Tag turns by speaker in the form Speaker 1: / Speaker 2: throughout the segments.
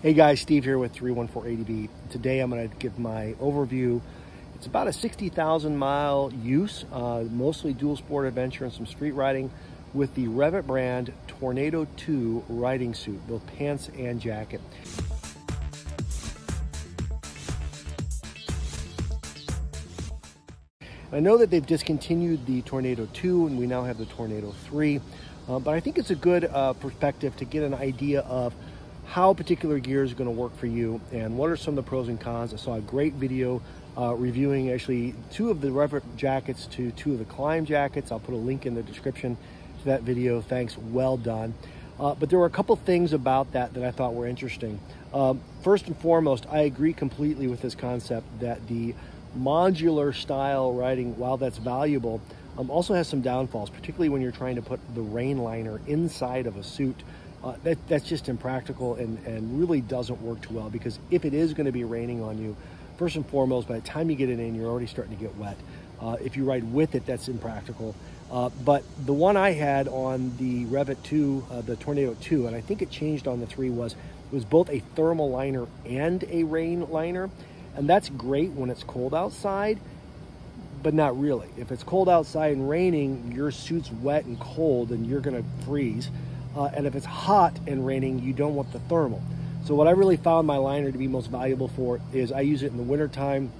Speaker 1: Hey guys, Steve here with 314 ADV. Today I'm going to give my overview. It's about a 60,000 mile use, mostly dual sport adventure and some street riding with the Rev'It brand Tornado 2 riding suit, both pants and jacket. I know that they've discontinued the Tornado 2 and we now have the Tornado 3, but I think it's a good perspective to get an idea of how particular gear is going to work for you and what are some of the pros and cons. I saw a great video reviewing actually two of the Rev'It jackets to two of the Climb jackets. I'll put a link in the description to that video. Thanks, well done. But there were a couple things about that I thought were interesting. First and foremost, I agree completely with this concept that the modular style riding, while that's valuable, also has some downfalls, particularly when you're trying to put the rain liner inside of a suit. That's just impractical and really doesn't work too well, because if it is going to be raining on you, first and foremost, by the time you get it in, you're already starting to get wet. If you ride with it, that's impractical. But the one I had on the Rev'It 2, the Tornado 2, and I think it changed on the 3, it was both a thermal liner and a rain liner. And that's great when it's cold outside, but not really. If it's cold outside and raining, your suit's wet and cold and you're gonna freeze. And if it's hot and raining, you don't want the thermal. So what I really found my liner to be most valuable for is I use it in the wintertime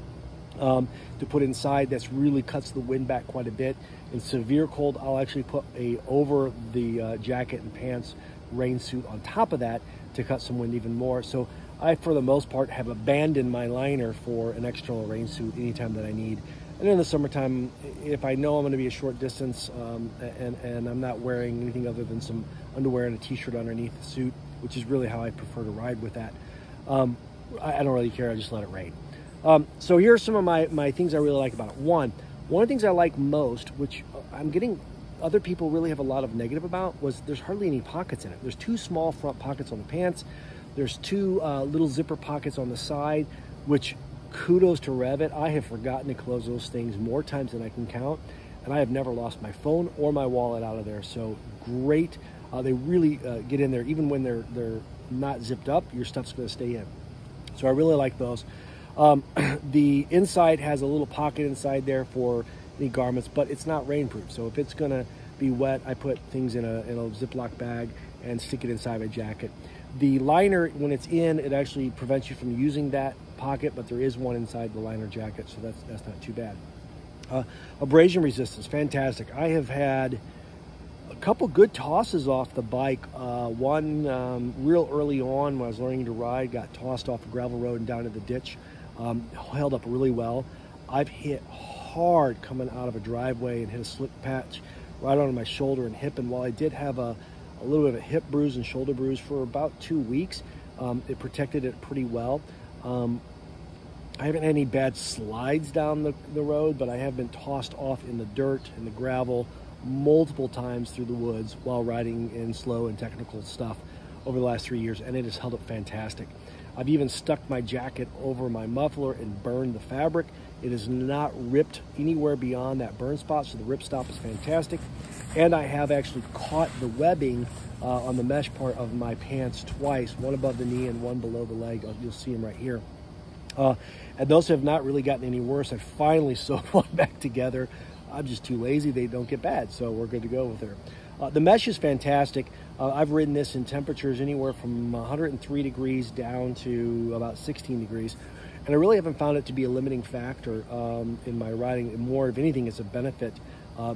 Speaker 1: to put inside. That's really cuts the wind back quite a bit. In severe cold, I'll actually put over the jacket and pants rain suit on top of that to cut some wind even more. So I, for the most part, have abandoned my liner for an external rain suit anytime that I need. And in the summertime, if I know I'm going to be a short distance and I'm not wearing anything other than some underwear and a t-shirt underneath the suit, which is really how I prefer to ride with that, I don't really care. I just let it rain. So here are some of my things I really like about it. One of the things I like most, which I'm getting other people really have a lot of negative about, was there's hardly any pockets in it. There's two small front pockets on the pants. There's two little zipper pockets on the side, which kudos to Rev'It. I have forgotten to close those things more times than I can count, and I have never lost my phone or my wallet out of there. So great. They really get in there. Even when they're not zipped up, your stuff's going to stay in. So I really like those. The inside has a little pocket inside there for any garments, but it's not rainproof. So if it's going to be wet, I put things in a Ziploc bag and stick it inside my jacket. The liner, when it's in, it actually prevents you from using that pocket, but there is one inside the liner jacket, so that's not too bad. Abrasion resistance, fantastic. I have had a couple good tosses off the bike. One real early on when I was learning to ride, got tossed off a gravel road and down to the ditch. Held up really well. I've hit hard coming out of a driveway and hit a slip patch right on my shoulder and hip, and while I did have a little bit of a hip bruise and shoulder bruise for about 2 weeks, it protected it pretty well. I haven't had any bad slides down the road, but I have been tossed off in the dirt and the gravel multiple times through the woods while riding in slow and technical stuff over the last 3 years, and it has held up fantastic. I've even stuck my jacket over my muffler and burned the fabric. It is not ripped anywhere beyond that burn spot, so the rip stop is fantastic. And I have actually caught the webbing on the mesh part of my pants twice, one above the knee and one below the leg. You'll see them right here. And those have not really gotten any worse. I finally sewed one back together. I'm just too lazy. They don't get bad, so we're good to go with her. The mesh is fantastic. I've ridden this in temperatures anywhere from 103 degrees down to about 16 degrees. And I really haven't found it to be a limiting factor in my riding. More, if anything, it's a benefit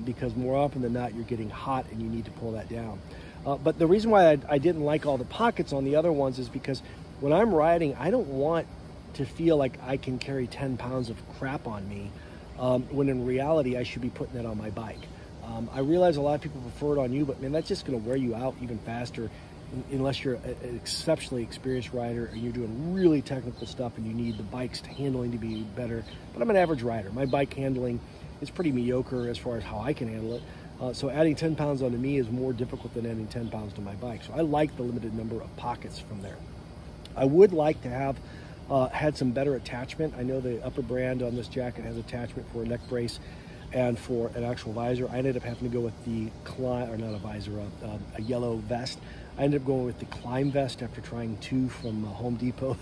Speaker 1: because more often than not, you're getting hot and you need to pull that down. But the reason why I didn't like all the pockets on the other ones is because when I'm riding, I don't want to feel like I can carry 10 pounds of crap on me when in reality, I should be putting that on my bike. I realize a lot of people prefer it on you, but man, that's just going to wear you out even faster unless you're an exceptionally experienced rider and you're doing really technical stuff and you need the bike's handling to be better. But I'm an average rider. My bike handling is pretty mediocre as far as how I can handle it. So adding 10 pounds onto me is more difficult than adding 10 pounds to my bike. So I like the limited number of pockets from there. I would like to have had some better attachment. I know the upper brand on this jacket has attachment for a neck brace and for an actual visor. I ended up having to go with the not a visor, a yellow vest. I ended up going with the Climb Vest after trying 2 from Home Depot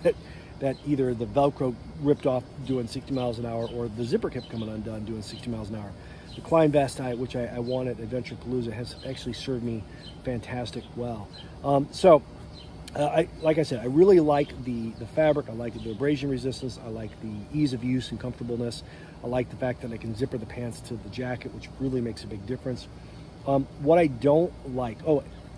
Speaker 1: that either the Velcro ripped off doing 60 miles an hour or the zipper kept coming undone doing 60 miles an hour. The Climb Vest, which I won at Adventure Palooza, has actually served me fantastic well. Like I said, I really like the fabric. I like the abrasion resistance. I like the ease of use and comfortableness. I like the fact that I can zipper the pants to the jacket, which really makes a big difference. What I don't like,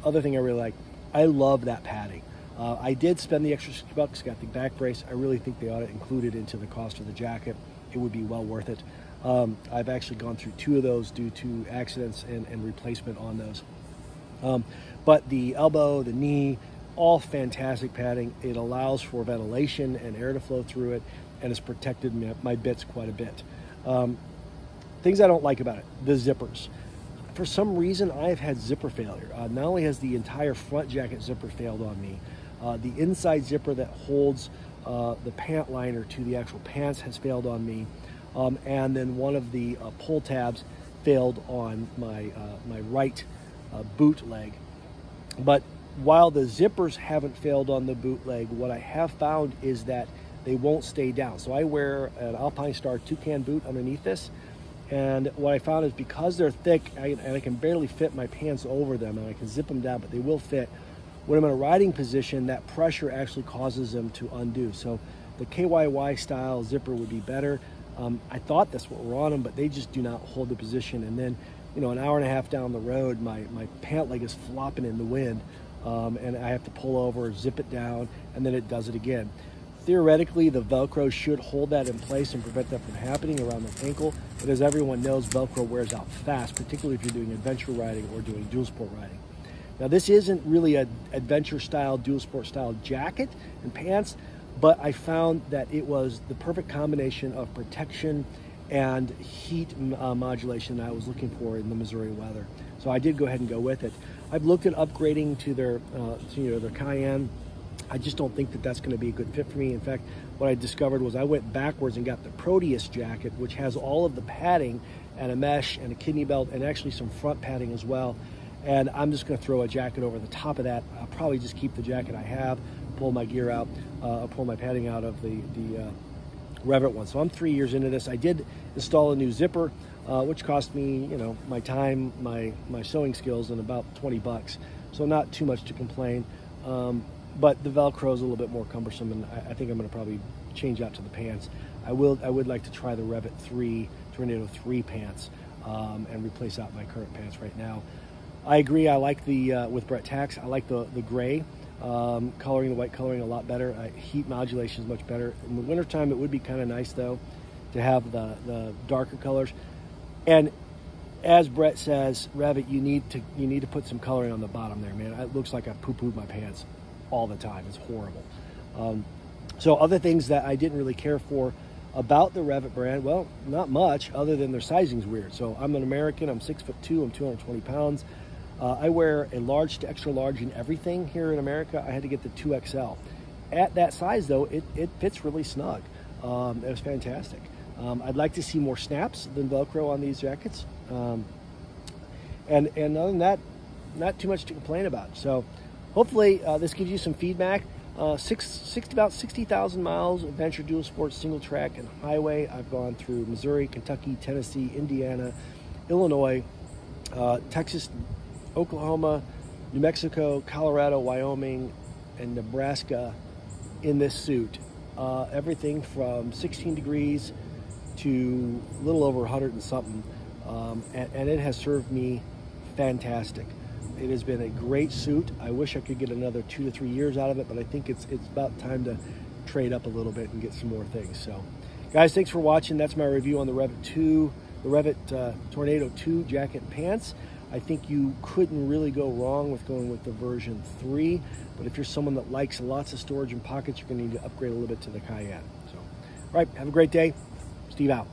Speaker 1: other thing I really like, I love that padding. I did spend the extra $60, got the back brace. I really think they ought to include it into the cost of the jacket. It would be well worth it. I've actually gone through 2 of those due to accidents and replacement on those. But the elbow, the knee, all fantastic padding. It allows for ventilation and air to flow through it, and it's protected my bits quite a bit. Things I don't like about it, the zippers. For some reason, I've had zipper failure. Not only has the entire front jacket zipper failed on me, the inside zipper that holds the pant liner to the actual pants has failed on me, and then one of the pull tabs failed on my right boot leg. But while the zippers haven't failed on the boot leg, what I have found is that they won't stay down. So I wear an Alpine Star toucan boot underneath this, and what I found is because they're thick and I can barely fit my pants over them, and I can zip them down, but they will fit. When I'm in a riding position, that pressure actually causes them to undo. So the KYY style zipper would be better. I thought that's what were on them, but they just do not hold the position. And then, you know, an hour and a half down the road, my pant leg is flopping in the wind, and I have to pull over, zip it down, and then it does it again. Theoretically, the Velcro should hold that in place and prevent that from happening around the ankle, but as everyone knows, Velcro wears out fast, particularly if you're doing adventure riding or doing dual sport riding. Now, this isn't really an adventure style, dual sport style jacket and pants, but I found that it was the perfect combination of protection and heat modulation that I was looking for in the Missouri weather. So I did go ahead and go with it. I've looked at upgrading to their Cayenne. I just don't think that that's going to be a good fit for me. In fact, what I discovered was I went backwards and got the Proteus jacket, which has all of the padding and a mesh and a kidney belt and actually some front padding as well. And I'm just going to throw a jacket over the top of that. I'll probably just keep the jacket I have, pull my gear out, pull my padding out of the Rev'It one. So I'm 3 years into this. I did install a new zipper, which cost me, you know, my time, my sewing skills, and about 20 bucks. So not too much to complain. But the Velcro is a little bit more cumbersome, and I think I'm going to probably change out to the pants. I would like to try the Rev'It 3 Tornado 3 pants and replace out my current pants right now. I agree. I like the with Brett Tax. I like the gray coloring, the white coloring a lot better. Heat modulation is much better. In the wintertime, it would be kind of nice though to have the darker colors. And as Brett says, Rev'It, you need to put some coloring on the bottom there, man. It looks like I poo-pooed my pants all the time. It's horrible. So other things that I didn't really care for about the Rev'It brand, well, not much other than their sizing's weird. So I'm an American, I'm 6'2", I'm 220 pounds. I wear a large to extra large in everything here in America. I had to get the 2XL. At that size though, it fits really snug. It was fantastic. I'd like to see more snaps than Velcro on these jackets. And other than that, not too much to complain about. So hopefully this gives you some feedback. About 60,000 miles, adventure, dual sports, single track, and highway. I've gone through Missouri, Kentucky, Tennessee, Indiana, Illinois, Texas, Oklahoma, New Mexico, Colorado, Wyoming, and Nebraska in this suit. Everything from 16 degrees to a little over 100 and something. And it has served me fantastic. It has been a great suit. I wish I could get another 2 to 3 years out of it, but I think it's about time to trade up a little bit and get some more things. So, guys, thanks for watching. That's my review on the Rev'It Tornado 2 jacket and pants. I think you couldn't really go wrong with going with the version 3, but if you're someone that likes lots of storage and pockets, you're going to need to upgrade a little bit to the Cayenne. So, all right, have a great day. Steve out.